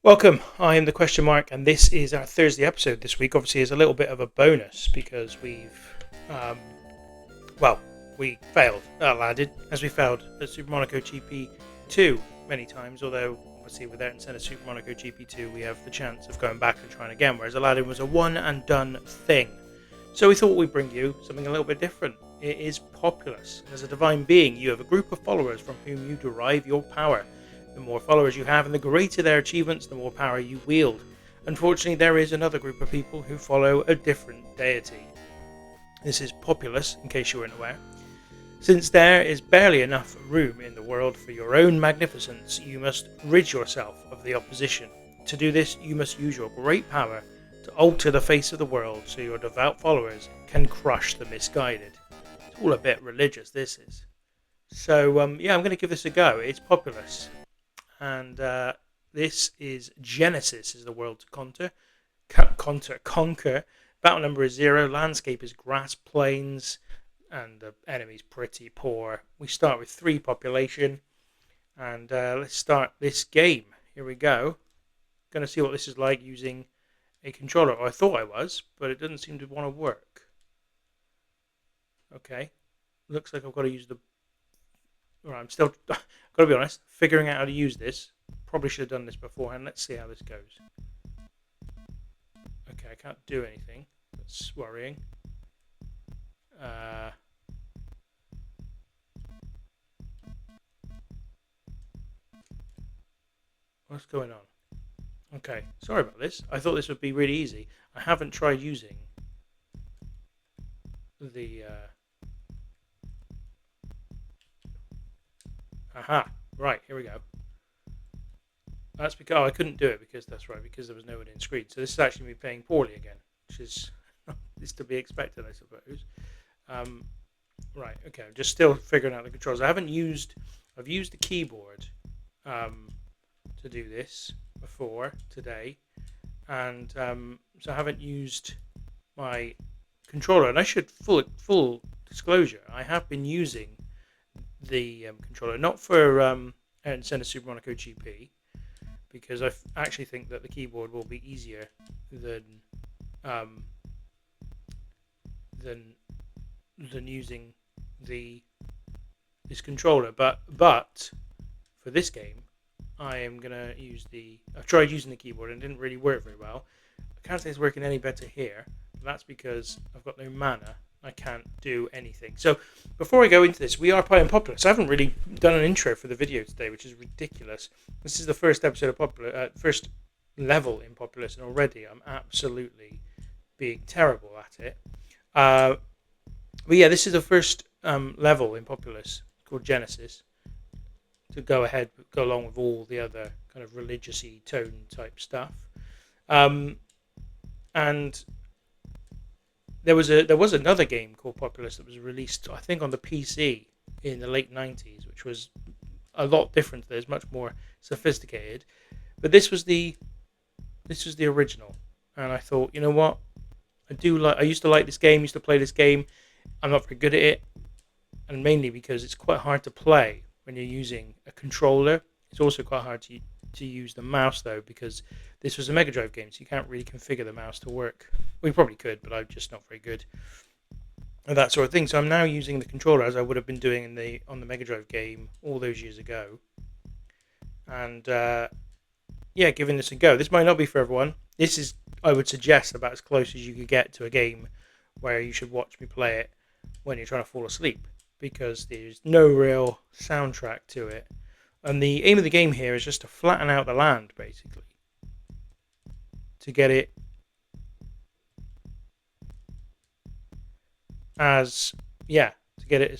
Welcome, I am the question mark, and this is our Thursday episode this week. Obviously, is a little bit of a bonus because um, we failed, landed, as we failed at Super Monaco GP 2 many times, although obviously with instead of Super Monaco GP 2 we have the chance of going back and trying again, whereas Aladdin was a one and done thing. So we thought we'd bring you something a little bit different. It is Populous. As a divine being, you have a group of followers from whom you derive your power. The more followers you have and the greater their achievements, the more power you wield. Unfortunately, there is another group of people who follow a different deity. This is Populous, in case you weren't aware. Since there is barely enough room in the world for your own magnificence, you must rid yourself of the opposition. To do this, you must use your great power to alter the face of the world so your devout followers can crush the misguided. It's all a bit religious, this is. So, I'm going to give this a go. It's Populous. And this is Genesis, is the world to conquer. Battle number is 0. Landscape is grass plains, and the enemy's pretty poor. We start with 3 population, and let's start this game. Here we go. Going to see what this is like using a controller. Or I thought I was, but it doesn't seem to want to work. Okay, looks like I've got to use the. Right, I'm still, got to be honest, figuring out how to use this. Probably should have done this beforehand. Let's see how this goes. Okay, I can't do anything. That's worrying. What's going on? Okay, sorry about this. I thought this would be really easy. I haven't tried using the... Aha! Right, here we go. That's because I couldn't do it because because there was no one in screen. So this is actually me playing poorly again, which is to be expected, I suppose. Right, okay. I'm just still figuring out the controls. I've used the keyboard to do this before today, and so I haven't used my controller. And I should full disclosure, I have been using the controller not for instead of Super Monaco GP, because I actually think that the keyboard will be easier than using this controller. But for this game, I am gonna use I've tried using the keyboard and it didn't really work very well. I can't say it's working any better here. But that's because I've got no mana. I can't do anything. So before I go into this, we are playing Populous. I haven't really done an intro for the video today, which is ridiculous. This is the first episode of Populous, first level in Populous, and already I'm absolutely being terrible at it. But yeah, this is the first level in Populous called Genesis. To go along with all the other kind of religious-y tone type stuff, and there was another game called Populous that was released, I think, on the PC in the late 90s, which was a lot different to this, much more sophisticated. But this was the original, and I thought, you know what, I used to like this game, used to play this game. I'm not very good at it, and mainly because it's quite hard to play when you're using a controller. It's also quite hard to use the mouse, though, because this was a Mega Drive game, so you can't really configure the mouse to work. We probably could, but I'm just not very good at that sort of thing. So I'm now using the controller as I would have been doing on the Mega Drive game all those years ago. And yeah, giving this a go. This might not be for everyone. This is, I would suggest, about as close as you could get to a game where you should watch me play it when you're trying to fall asleep, because there's no real soundtrack to it. And the aim of the game here is just to flatten out the land, basically, to get it as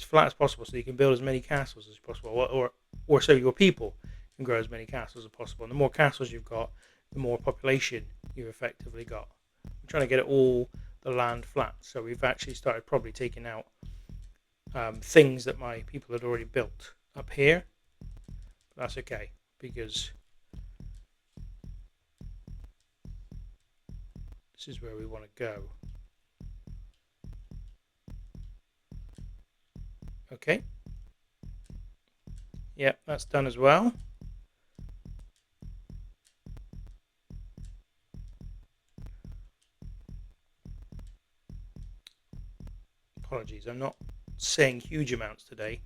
flat as possible, so you can build as many castles as possible, or so your people can grow as many castles as possible. And the more castles you've got, the more population you've effectively got. We're trying to get it all the land flat, so we've actually started probably taking out things that my people had already built up here. But that's okay, because this is where we want to go. Okay. Yep, that's done as well. Apologies, I'm not saying huge amounts today.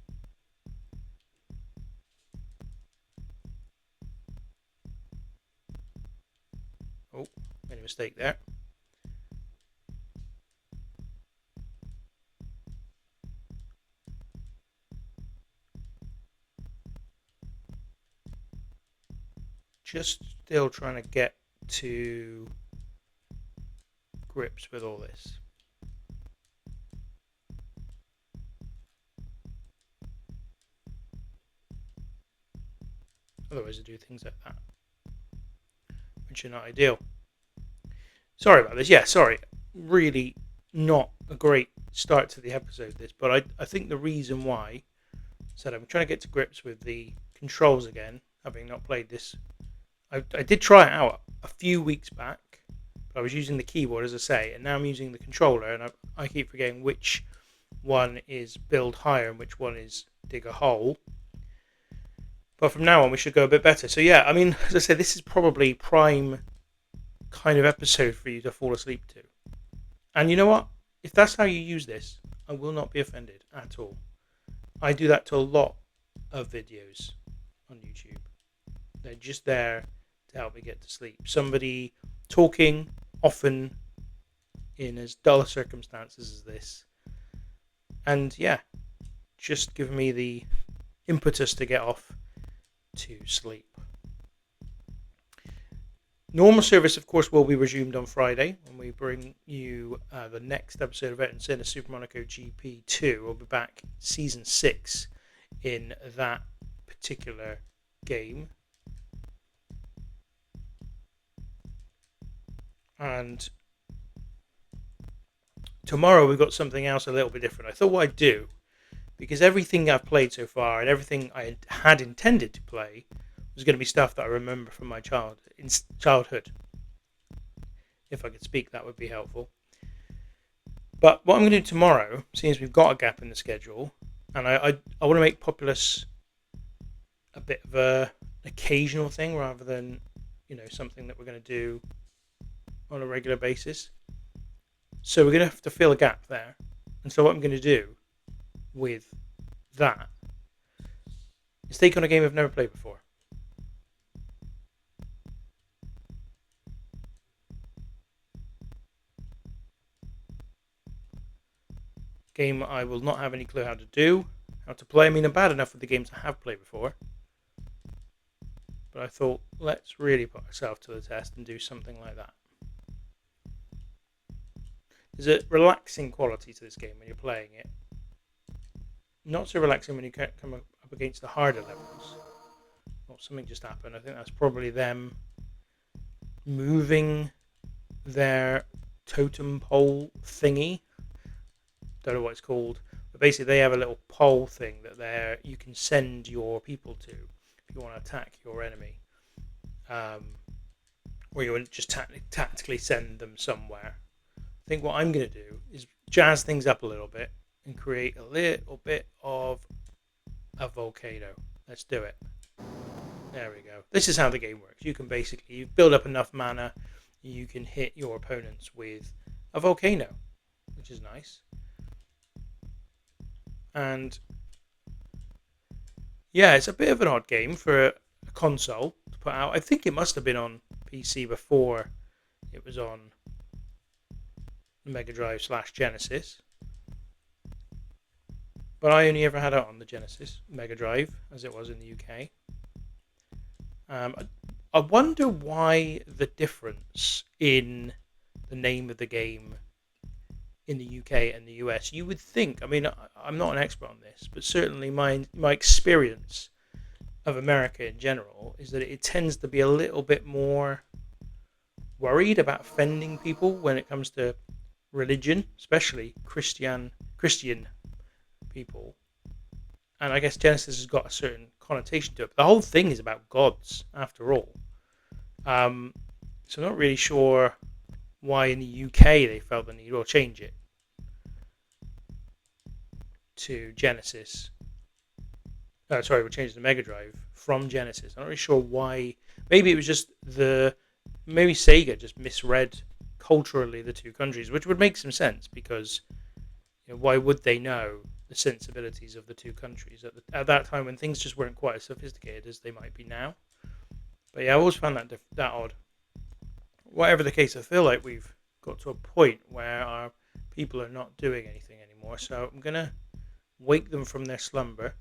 Oh, made a mistake there. Just still trying to get to grips with all this. Otherwise I do things like that, which are not ideal. Sorry about this. Yeah, sorry. Really not a great start to the episode, this, but I think the reason why said I'm trying to get to grips with the controls again, having not played this. I did try it out a few weeks back, but I was using the keyboard, as I say, and now I'm using the controller, and I keep forgetting which one is build higher and which one is dig a hole. But from now on, we should go a bit better. So yeah, I mean, as I said, this is probably prime kind of episode for you to fall asleep to. And you know what? If that's how you use this, I will not be offended at all. I do that to a lot of videos on YouTube. They're just there to help me get to sleep. Somebody talking, often in as dull circumstances as this. And yeah, just giving me the impetus to get off to sleep. Normal service, of course, will be resumed on Friday when we bring you the next episode of Ayrton Senna Super Monaco GP2. We'll be back Season 6 in that particular game. And tomorrow we've got something else a little bit different. I thought what I'd do, because everything I've played so far and everything I had intended to play was going to be stuff that I remember from my childhood. If I could speak, that would be helpful. But what I'm going to do tomorrow, seeing as we've got a gap in the schedule, and I want to make Populous a bit of an occasional thing rather than, something that we're going to do on a regular basis. So we're going to have to fill a gap there. And so what I'm going to do with that is take on a game I've never played before. Game I will not have any clue how to do, how to play. I mean, I'm bad enough with the games I have played before. But I thought, let's really put ourselves to the test and do something like that. There's a relaxing quality to this game when you're playing it. Not so relaxing when you come up against the harder levels. Well, something just happened. I think that's probably them moving their totem pole thingy. Don't know what it's called. But basically they have a little pole thing that you can send your people to if you want to attack your enemy. Or you want to just tactically send them somewhere. I think what I'm going to do is jazz things up a little bit and create a little bit of a volcano. Let's do it. There we go. This is how the game works. You can basically build up enough mana, you can hit your opponents with a volcano, which is nice. And yeah, it's a bit of an odd game for a console to put out. I think it must have been on PC before it was on Mega Drive / Genesis. But I only ever had it on the Genesis Mega Drive, as it was in the UK. I wonder why the difference in the name of the game in the UK and the US. You would think, I mean, I'm not an expert on this, but certainly my experience of America in general is that it tends to be a little bit more worried about offending people when it comes to religion, especially Christian people. And I guess Genesis has got a certain connotation to it. But the whole thing is about gods, after all. So I'm not really sure why in the UK they felt the need or change it to Genesis. We'll change the Mega Drive from Genesis. I'm not really sure why. Maybe it was just maybe Sega just misread culturally the two countries, which would make some sense because why would they know the sensibilities of the two countries at that time when things just weren't quite as sophisticated as they might be now? But yeah, I always found that odd. Whatever the case, I feel like we've got to a point where our people are not doing anything anymore. So I'm gonna wake them from their slumber.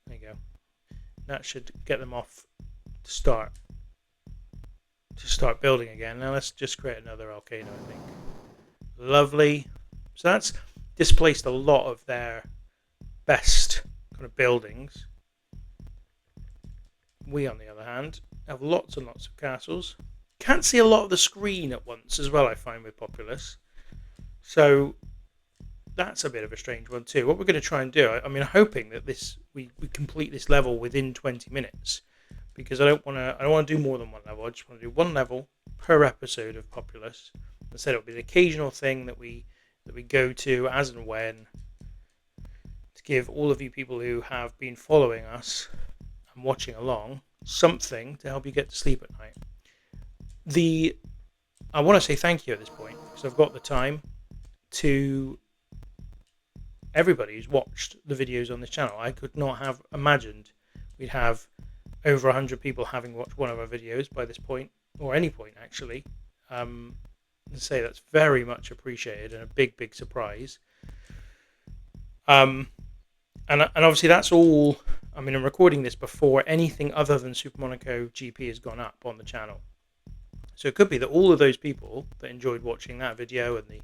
There you go. That should get them off to start building again. Now let's just create another volcano, I think. Lovely. So that's displaced a lot of their best kind of buildings. We, on the other hand, have lots and lots of castles. Can't see a lot of the screen at once as well, I find, with Populous. So that's a bit of a strange one too. What we're going to try and do, I mean, I'm hoping that we complete this level within 20 minutes, because I don't want to do more than one level. I just want to do one level per episode of Populous. Instead, it'll be an occasional thing that we go to as and when, to give all of you people who have been following us and watching along something to help you get to sleep at night. I want to say thank you at this point, because I've got the time, to everybody who's watched the videos on this channel. I could not have imagined we'd have over 100 people having watched one of our videos by this point, or any point actually. To say that's very much appreciated and a big surprise. And obviously that's all. I mean, I'm recording this before anything other than Super Monaco GP has gone up on the channel. So it could be that all of those people that enjoyed watching that video and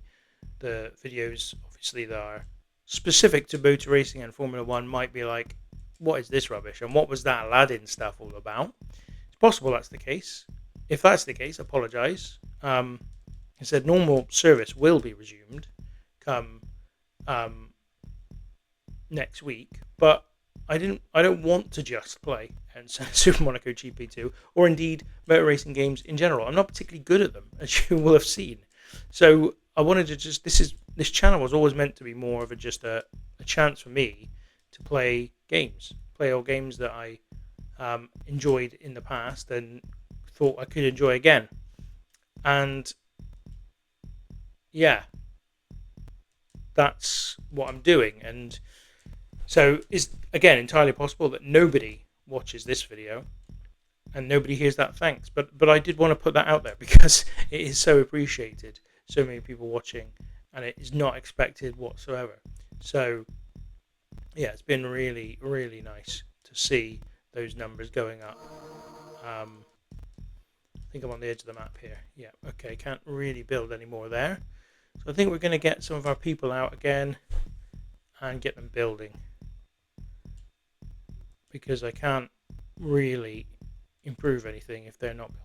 the videos, obviously, that are specific to motor racing and Formula One might be like, what is this rubbish? And what was that Aladdin stuff all about? It's possible that's the case. If that's the case, apologise. It said normal service will be resumed come next week, but I don't want to just play and Super Monaco GP2 or indeed motor racing games in general. I'm not particularly good at them, as you will have seen. So I wanted to just this channel was always meant to be more of just a chance for me to play old games that I enjoyed in the past and thought I could enjoy again. And yeah, that's what I'm doing. And so it's, again, entirely possible that nobody watches this video and nobody hears that thanks. But I did want to put that out there because it is so appreciated. So many people watching, and it is not expected whatsoever. So yeah, it's been really, really nice to see those numbers going up. I think I'm on the edge of the map here. Yeah, okay, can't really build any more there. So I think we're going to get some of our people out again and get them building, because I can't really improve anything if they're not building.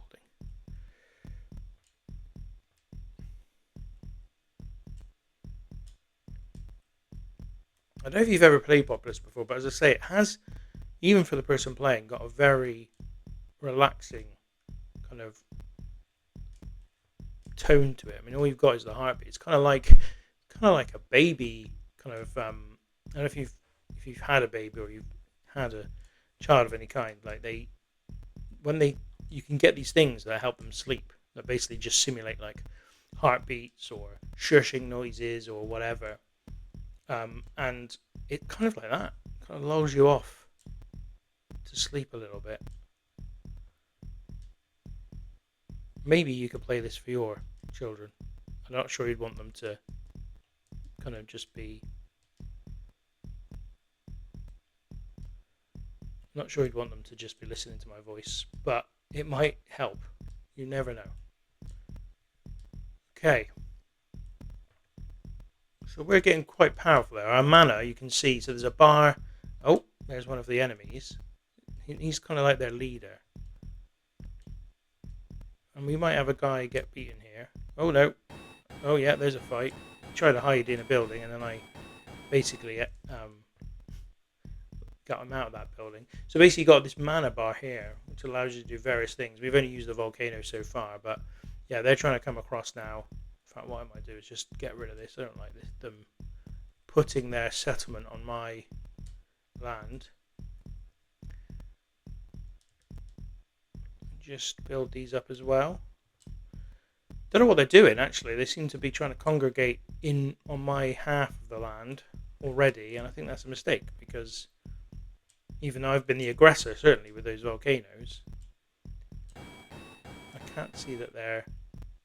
I don't know if you've ever played Populous before, but as I say, it has, even for the person playing, got a very relaxing kind of tone to it. I mean, all you've got is the heartbeat. It's kind of like a baby kind of. I don't know if you've had a baby or you've had a child of any kind. Like you can get these things that help them sleep, that basically just simulate like heartbeats or shushing noises or whatever. And it kind of like that, kind of lulls you off to sleep a little bit. Maybe you could play this for your children. I'm not sure you'd want them to kind of just be... I'm not sure you'd want them to just be listening to my voice, but it might help. You never know. Okay. So we're getting quite powerful there. Our mana, you can see, so there's a bar. Oh, there's one of the enemies. He's kind of like their leader. And we might have a guy get beaten here. Oh no. Oh yeah, there's a fight. I tried to hide in a building and then I basically got him out of that building. So basically you got this mana bar here, which allows you to do various things. We've only used the volcano so far, but yeah, they're trying to come across now. In fact, what I might do is just get rid of this. I don't like them putting their settlement on my land. Just build these up as well. Don't know what they're doing actually. They seem to be trying to congregate in on my half of the land already, and I think that's a mistake because even though I've been the aggressor, certainly with those volcanoes, I can't see that they're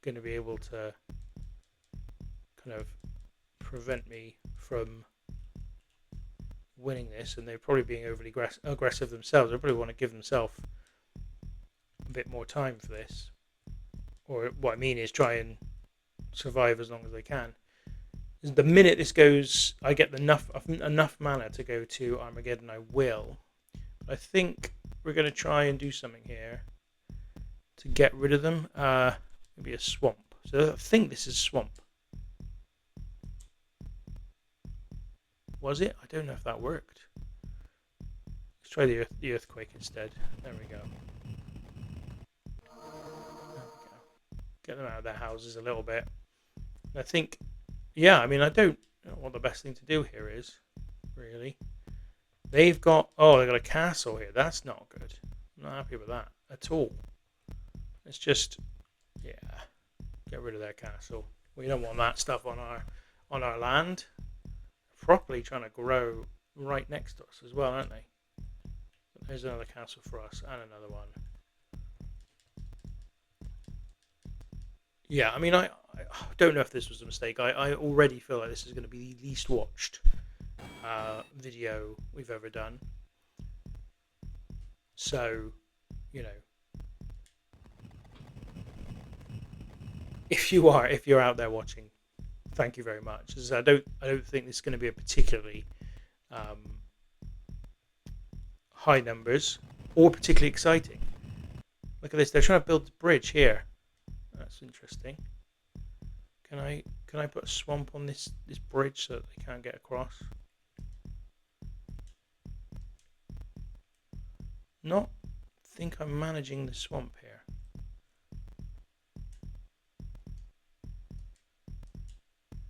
going to be able to kind of prevent me from winning this, and they're probably being overly aggressive themselves. They probably want to give themselves a bit more time for this, or what I mean is try and survive as long as they can. The minute this goes, I get enough mana to go to Armageddon, I will. I think we're going to try and do something here to get rid of them. Maybe a swamp. So I think this is swamp. Was it? I don't know if that worked. Let's try the earthquake instead. There we go. Get them out of their houses a little bit. And I think, yeah, I mean, I don't know what the best thing to do here is, really. They've got a castle here. That's not good. I'm not happy with that at all. Let's just, yeah, get rid of their castle. We don't want that stuff on our land. Properly trying to grow right next to us as well, aren't they? There's another castle for us and another one. Yeah, I mean, I don't know if this was a mistake. I already feel like this is going to be the least watched video we've ever done. So, you know, if you're out there watching, thank you very much. As I don't think this is going to be a particularly high numbers or particularly exciting. Look at this. They're trying to build the bridge here. That's interesting. Can I put a swamp on this bridge so that they can't get across? Not think I'm managing the swamp here.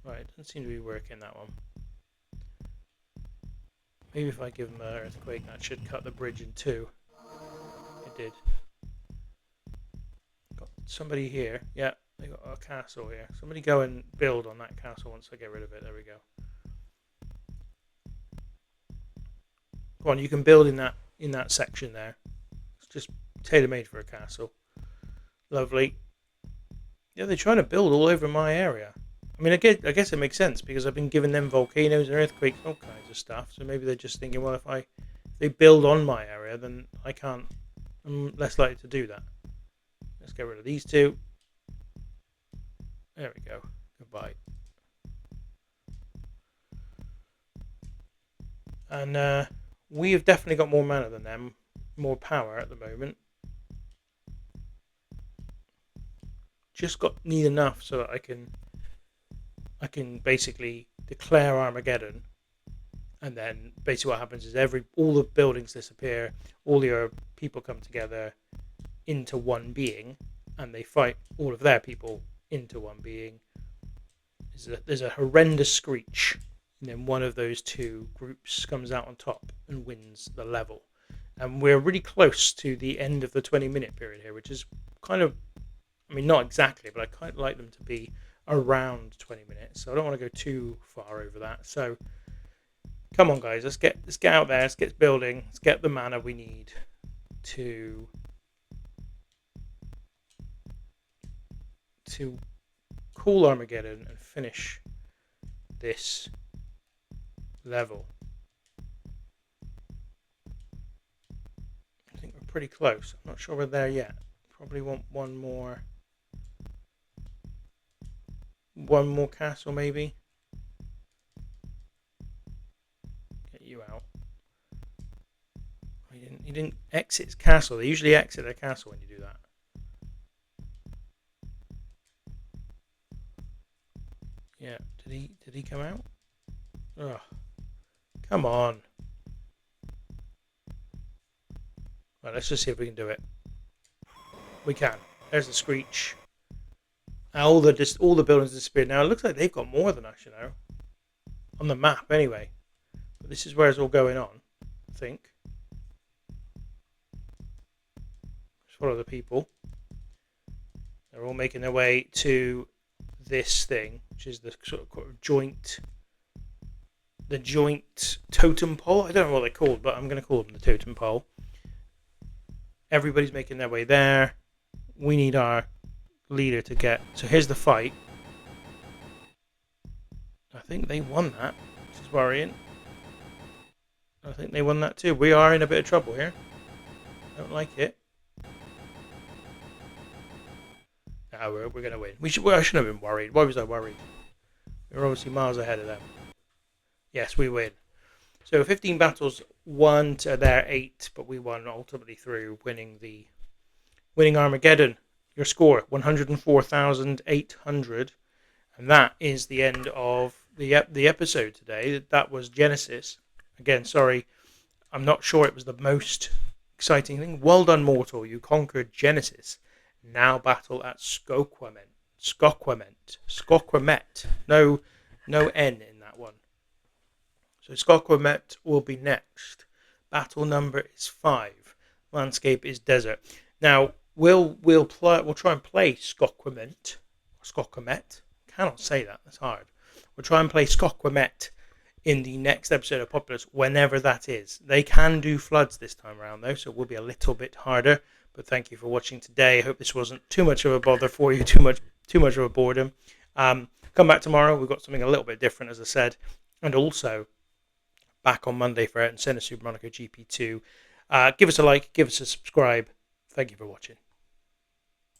Right, doesn't seem to be working, that one. Maybe if I give them an earthquake, that should cut the bridge in two. It did. Got somebody here. Yeah, they got a castle here. Somebody go and build on that castle once I get rid of it. There we go. Go on, you can build in that section there. It's just tailor-made for a castle. Lovely. Yeah, they're trying to build all over my area. I mean, I guess it makes sense because I've been giving them volcanoes and earthquakes, all kinds of stuff. So maybe they're just thinking, well, if they build on my area, then I'm less likely to do that. Let's get rid of these two. There we go. Goodbye. And we have definitely got more mana than them, more power at the moment. Just need enough so that I can basically declare Armageddon, and then basically what happens is all the buildings disappear, all your people come together into one being, and they fight all of their people into one being. There's a horrendous screech, and then one of those two groups comes out on top and wins the level. And we're really close to the end of the 20-minute period here, which is kind of, I mean, not exactly, but I kind of like them to be around 20 minutes, so I don't want to go too far over that. So come on, guys, let's get out there, let's get building, let's get the mana we need to call Armageddon and finish this level. I think we're pretty close. I'm not sure we're there yet. Probably want one more castle, maybe. Get you out. He didn't exit his castle. They usually exit their castle when you do that. Yeah, did he come out? Ugh. Come on. Right, let's just see if we can do it. We can. There's the screech. All the buildings disappeared. Now it looks like they've got more than us, on the map anyway. But this is where it's all going on, I think. Let's follow the people. They're all making their way to this thing, which is the sort of joint totem pole. I don't know what they're called, but I'm going to call them the totem pole. Everybody's making their way there. We need our leader to get. So here's the fight. I think they won that, which is worrying. I think they won that too. We are in a bit of trouble here. Don't like it. No, we're going to win. I shouldn't have been worried. Why was I worried? We were obviously miles ahead of them. Yes, we win. So 15 battles won to their 8, but we won ultimately through winning Armageddon. Your score 104,800, and that is the end of the episode today. That was Genesis. Again, sorry, I'm not sure it was the most exciting thing. Well done, mortal! You conquered Genesis. Now battle at Skoquemet. No N in that one. So Skoquemet will be next. Battle number is 5. Landscape is desert. Now we'll try and play Skoquemet. Cannot say that. That's hard. We'll try and play Skoquemet in the next episode of Populous, whenever that is. They can do floods this time around though, so it will be a little bit harder. But thank you for watching today. I hope this wasn't too much of a bother for you, too much of a boredom. Come back tomorrow. We've got something a little bit different, as I said, and also back on Monday for Ayrton Senna Super Monaco GP2. Give us a like, give us a subscribe. Thank you for watching.